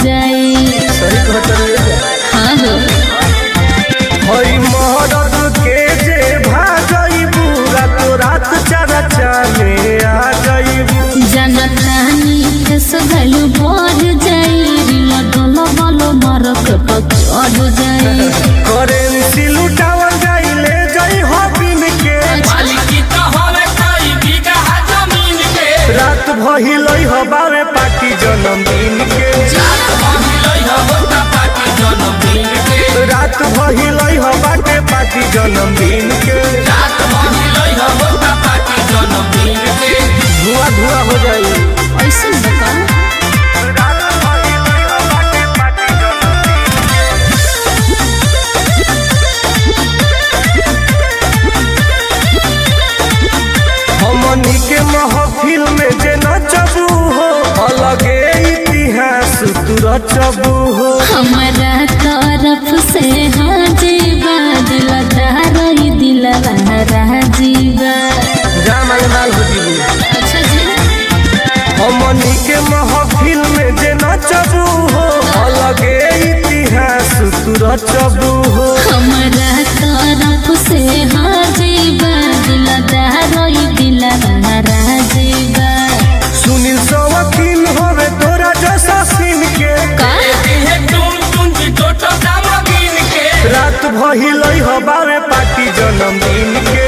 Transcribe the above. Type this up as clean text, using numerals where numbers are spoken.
जाए। सही कहत हाँ हो हई मरद के जे भाजइबू रातो रात चरचा में आ जइबू। जनतानी के सगलू बढ़ जाए। रिला डोलो बोलो मारक पर चढ़ जाए। करेंसी लुटावल जाई ले जाई हबिन के। मालिकी तो होवे कोई बीघा जमीन के। रात भइलई हबावे पार्टी जन्मदिन के। रात भइलई होता पार्टी जन्मदिन के। रात भइलई हबाटे पार्टी जन्मदिन के। रात भइलई होता पार्टी जन्मदिन के। धुआं धुआं हो जाई। ऐसे बता रात भइलई हबाटे पार्टी जन्मदिन के। हमनी के महफिल में जे नचबू हो अलगे इतिहास तू रचबू हो। हमारा तरफ से हाजीबा दिलदार दिलवा राजीबा। जामल माल हो जीबू। अच्छा जी हमनी के महफिल में जे नचबू हो अलगे इतिहास तू रचबू हो। हमारा तरफ से हाजीबा दिलदार दिलवा राजीबा। सुनील सवकील होवे तोरा जैसा सीन के। ये टुन की टोटो दामगिन के। रात भइलई हबावे पार्टी जन्मदिन के।